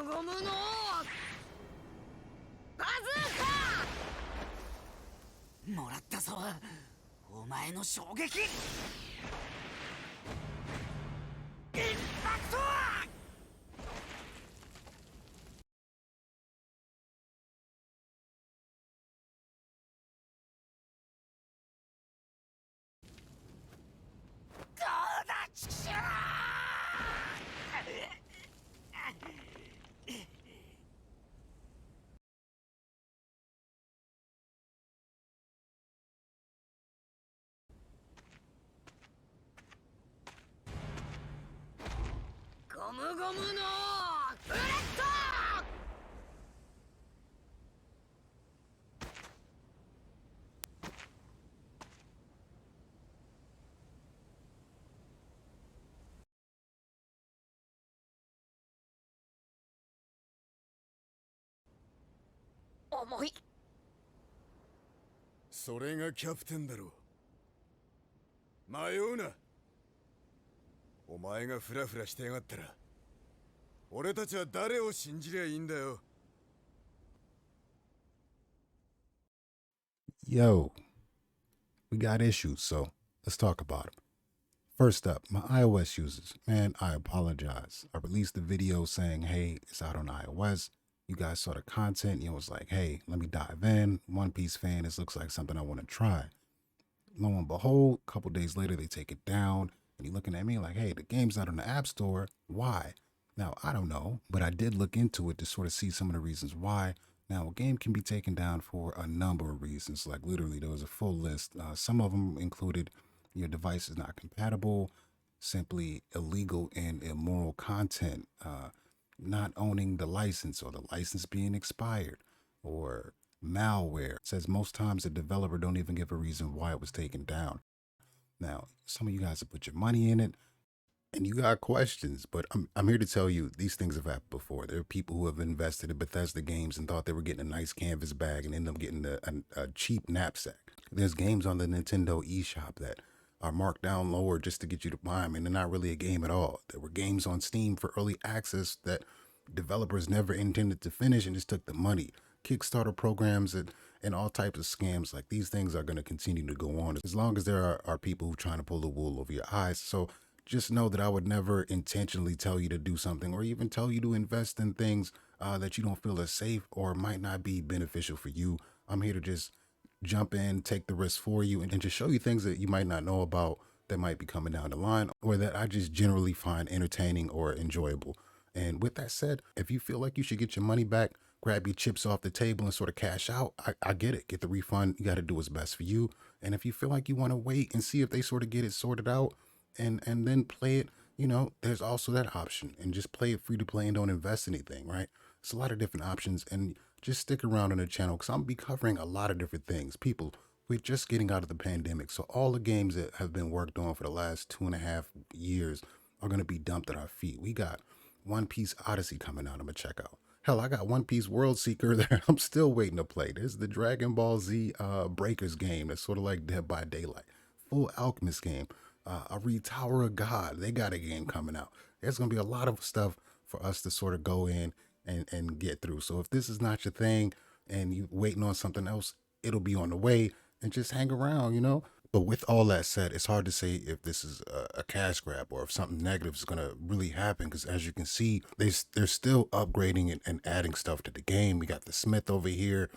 ゴムのバズーカもらったぞ、お前の衝撃。インパクトどうだチキショー。ゴムゴムのブレッド。重い。それがキャプテンだろ。迷うな。お前がフラフラしてやがったら俺たちは誰を信じりゃいいんだよ。 Yo, we got issues, so let's talk about them. First up, my iOS users. Man, I apologize. I released a video saying, hey, it's out on iOS. You guys saw the content. You was like, hey, let me dive in. One Piece fan, this looks like something I want to try. Lo and behold, a couple days later, they take it down. And you're looking at me like, hey, the game's not on the App Store. Why? Now, I don't know, but I did look into it to sort of see some of the reasons why. Now, a game can be taken down for a number of reasons. Like literally, there was a full list. Some of them included your device is not compatible, simply illegal and immoral content, not owning the license or the license being expired, or malware. It says most times the developer don't even give a reason why it was taken down. Now, some of you guys have put your money in it and you got questions, but I'm here to tell you these things have happened before. There are people who have invested in Bethesda games and thought they were getting a nice canvas bag and end up getting a cheap knapsack. There's games on the Nintendo eShop that are marked down lower just to get you to buy them, and they're not really a game at all. There were games on Steam for early access that developers never intended to finish and just took the money. Kickstarter programs and all types of scams. Like, these things are going to continue to go on as long as there are people who are trying to pull the wool over your eyes. So just know that I would never intentionally tell you to do something or even tell you to invest in things that you don't feel are safe or might not be beneficial for you. I'm here to just jump in, take the risk for you, and just show you things that you might not know about that might be coming down the line or that I just generally find entertaining or enjoyable. And with that said, if you feel like you should get your money back, grab your chips off the table and sort of cash out, I get it. Get the refund. You got to do what's best for you. And if you feel like you want to wait and see if they sort of get it sorted out and then play it, you know, there's also that option. And just play it free to play and don't invest anything, right? It's a lot of different options. And just stick around on the channel because I'm be covering a lot of different things. People, we're just getting out of the pandemic. So all the games that have been worked on for the last 2.5 years are going to be dumped at our feet. We got One Piece Odyssey coming out. I'm going to check out. Hell, I got One Piece World Seeker that I'm still waiting to play. There's the Dragon Ball Z Breakers game that's sort of like Dead by Daylight. Full Alchemist game. I read Tower of God. They got a game coming out. There's going to be a lot of stuff for us to sort of go in and get through. So if this is not your thing and you waiting on something else, it'll be on the way, and just hang around, you know? But with all that said, it's hard to say if this is a cash grab or if something negative is going to really happen. Because as you can see, they're still upgrading and adding stuff to the game. We got the Smith over here.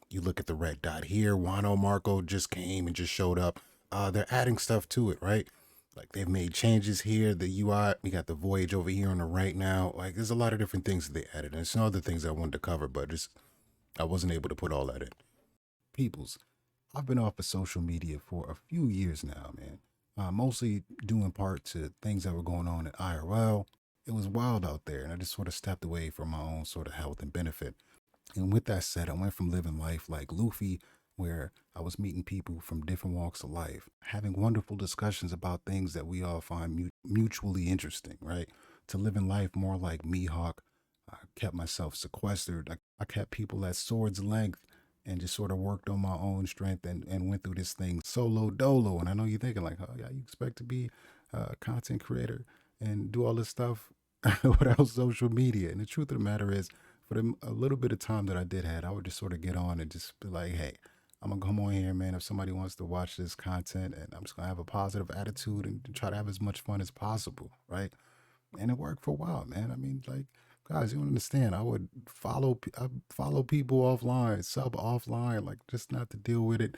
You look at the red dot here. Wano Marco just came and just showed up. They're adding stuff to it, right? Like, they've made changes here. The UI, we got the Voyage over here on the right now. Like, there's a lot of different things that they added. And some other things I wanted to cover, but just I wasn't able to put all that in. Peoples, I've been off of social media for a few years now, man. Mostly due in part to things that were going on at IRL. It was wild out there, and I just sort of stepped away for my own sort of health and benefit. And with that said, I went from living life like Luffy, where I was meeting people from different walks of life, having wonderful discussions about things that we all find mutually interesting, right? To living life more like Mihawk. I kept myself sequestered. I kept people at sword's length and just sort of worked on my own strength and went through this thing solo dolo. And I know you're thinking like, oh yeah, you expect to be a content creator and do all this stuff without social media. And the truth of the matter is, for a little bit of time that I did have, I would just sort of get on and just be like, hey, I'm gonna come on here, man. If somebody wants to watch this content, and I'm just gonna have a positive attitude and try to have as much fun as possible, right? And it worked for a while, man. I mean, like, guys, you don't understand. I follow people offline, sub offline, like just not to deal with it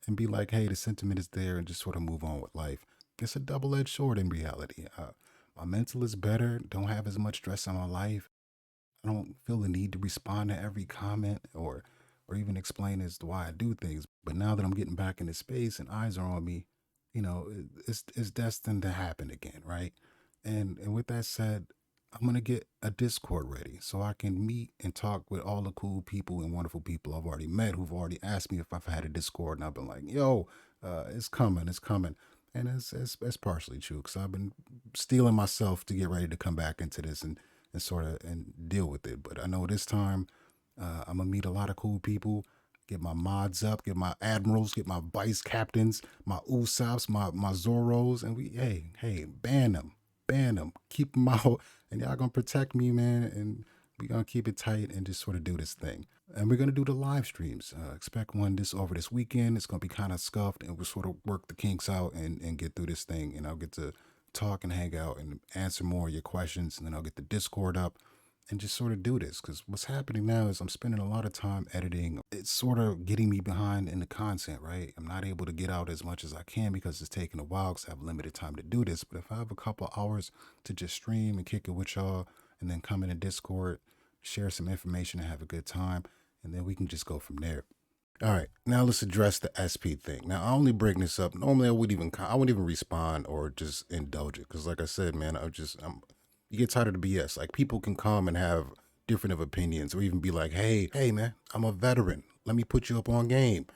and be like, hey, the sentiment is there, and just sort of move on with life. It's a double-edged sword in reality. My mental is better. Don't have as much stress in my life. I don't feel the need to respond to every comment or even explain as to why I do things. But now that I'm getting back into space and eyes are on me, it's destined to happen again, right? And with that said, I'm gonna get a Discord ready so I can meet and talk with all the cool people and wonderful people I've already met who've already asked me if I've had a Discord, and I've been like, yo, it's coming, it's coming. And it's partially true because I've been steeling myself to get ready to come back into this and sort of and deal with it. But I know this time I'm gonna meet a lot of cool people, get my mods up, get my admirals, get my vice captains, my Usops, my Zoros, and hey, ban them, keep them out, and y'all gonna protect me, man, and we gonna keep it tight and just sort of do this thing. And we're gonna do the live streams. Expect one over this weekend. It's gonna be kind of scuffed, and we'll sort of work the kinks out and get through this thing. And I'll get to talk and hang out and answer more of your questions, and then I'll get the Discord up and just sort of do this. Because what's happening now is I'm spending a lot of time editing. It's sort of getting me behind in the content, right? I'm not able to get out as much as I can because it's taking a while because I have limited time to do this. But if I have a couple hours to just stream and kick it with y'all and then come in a Discord, share some information and have a good time, and then we can just go from there. All right, now let's address the SP thing. Now I only bring this up. Normally I wouldn't even respond or just indulge it because, like I said, man, you get tired of the BS. Like, people can come and have different of opinions or even be like, hey, man, I'm a veteran. Let me put you up on game.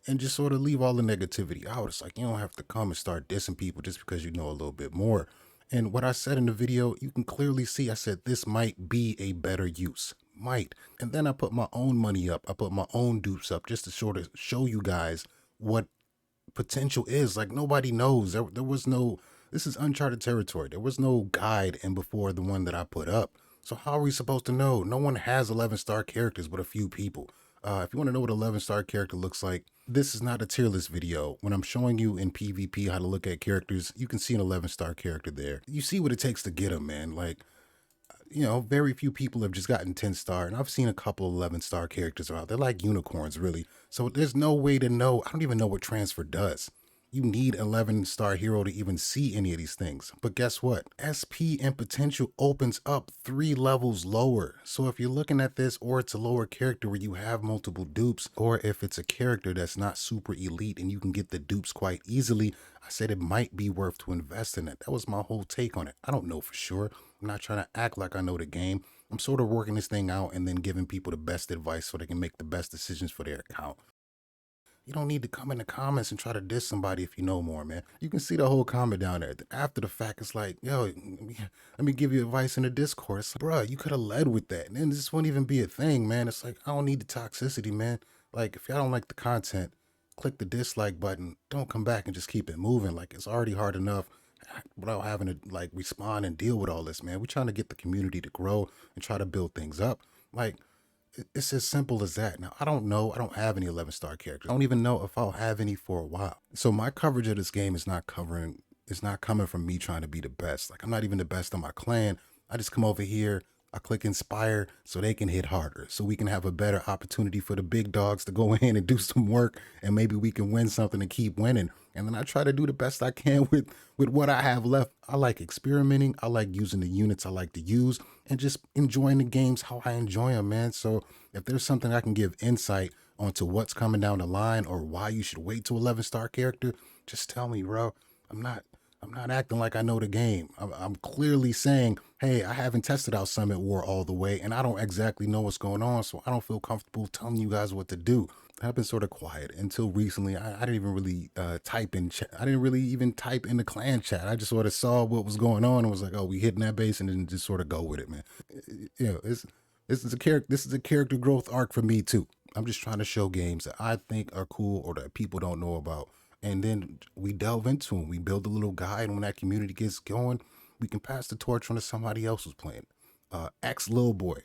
And just sort of leave all the negativity out. It's like, you don't have to come and start dissing people just because you know a little bit more. And what I said in the video, you can clearly see I said this might be a better use. Might. And then I put my own money up. I put my own dupes up just to sort of show you guys what potential is. Like, nobody knows. There was no, this is uncharted territory. There was no guide in before the one that I put up. So how are we supposed to know? No one has 11-star characters but a few people. If you want to know what 11-star character looks like, this is not a tier list video. When I'm showing you in PvP how to look at characters, you can see an 11-star character there. You see what it takes to get them, man. Like, very few people have just gotten 10-star, and I've seen a couple 11-star characters out. They're like unicorns, really. So there's no way to know. I don't even know what transfer does. You need 11-star hero to even see any of these things. But guess what? SP and potential opens up 3 levels lower. So if you're looking at this, or it's a lower character where you have multiple dupes, or if it's a character that's not super elite and you can get the dupes quite easily, I said it might be worth to invest in it. That was my whole take on it. I don't know for sure. I'm not trying to act like I know the game. I'm sort of working this thing out and then giving people the best advice so they can make the best decisions for their account. You don't need to come in the comments and try to diss somebody if you know more, man. You can see the whole comment down there. After the fact, it's like, yo, let me give you advice in the Discord. It's like, bruh, you could have led with that. And then this won't even be a thing, man. It's like, I don't need the toxicity, man. Like, if y'all don't like the content, click the dislike button. Don't come back and just keep it moving. Like, it's already hard enough without having to, like, respond and deal with all this, man. We're trying to get the community to grow and try to build things up. Like, it's as simple as that. Now, I don't know. I don't have any 11-star characters. I don't even know if I'll have any for a while. So my coverage of this game is not coming from me trying to be the best. Like, I'm not even the best on my clan. I just come over here, I click inspire so they can hit harder, so we can have a better opportunity for the big dogs to go in and do some work, and maybe we can win something and keep winning. And then I try to do the best I can with what I have left. I like experimenting. I like using the units I like to use and just enjoying the games how I enjoy them, man. So if there's something I can give insight onto what's coming down the line or why you should wait to 11-star character, just tell me, bro. I'm not acting like I know the game. I'm clearly saying, hey, I haven't tested out Summit War all the way, and I don't exactly know what's going on, so I don't feel comfortable telling you guys what to do. I've been sort of quiet until recently. I didn't even really type in chat. I didn't really even type in the clan chat. I just sort of saw what was going on and was like, oh, we hitting that base, and then just sort of go with it, man. This is a character growth arc for me too. I'm just trying to show games that I think are cool or that people don't know about. And then we delve into them. We build a little guide. And when that community gets going, we can pass the torch on to somebody else who's playing. X Lil Boy,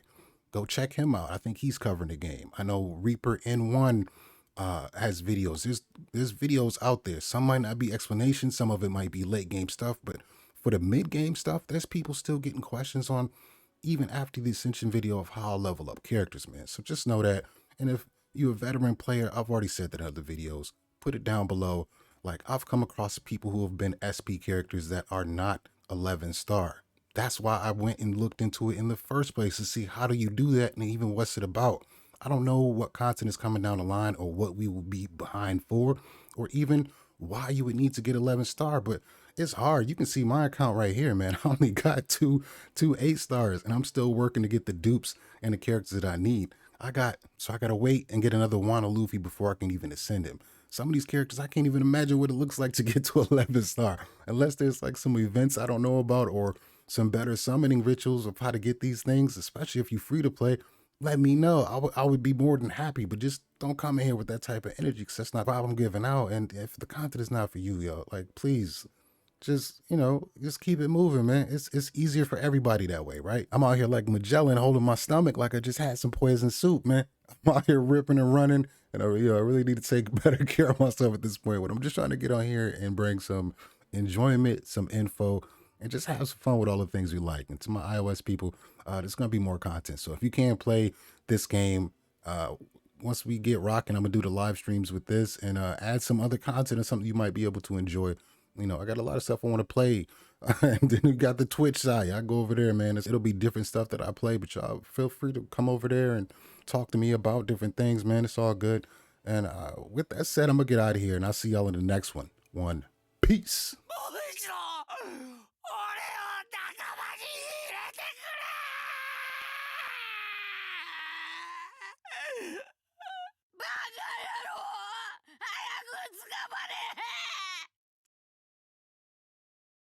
go check him out. I think he's covering the game. I know Reaper N1 has videos. There's videos out there. Some might not be explanations. Some of it might be late game stuff, but for the mid game stuff, there's people still getting questions on even after the Ascension video of how I level up characters, man. So just know that. And if you're a veteran player, I've already said that in other videos, put it down below. Like, I've come across people who have been SP characters that are not 11 star. That's why I went and looked into it in the first place, to see how do you do that and even what's it about. I don't know what content is coming down the line or what we will be behind for, or even why you would need to get 11 star, but it's hard. You can see my account right here, man. I only got two 8 stars, and I'm still working to get the dupes and the characters that I need. So I gotta wait and get another Wano Luffy before I can even ascend him. Some of these characters, I can't even imagine what it looks like to get to 11 star, unless there's like some events I don't know about or some better summoning rituals of how to get these things, especially if you're free to play. Let me know. I would be more than happy, but just don't come in here with that type of energy, because that's not the vibe I'm giving out. And if the content is not for you, yo, like, please, just keep it moving, man. It's easier for everybody that way, right? I'm out here like Magellan, holding my stomach like I just had some poison soup, man. I'm out here ripping and running, and I really need to take better care of myself at this point. But I'm just trying to get on here and bring some enjoyment, some info, and just have some fun with all the things we like. And to my iOS people, there's gonna be more content. So if you can't play this game, once we get rocking, I'm gonna do the live streams with this and add some other content or something you might be able to enjoy. I got a lot of stuff I want to play. And then we got the Twitch side. I go over there, man. It'll be different stuff that I play, but y'all feel free to come over there and talk to me about different things, man. It's all good. And with that said, I'm gonna get out of here, and I'll see y'all in the next one. Peace.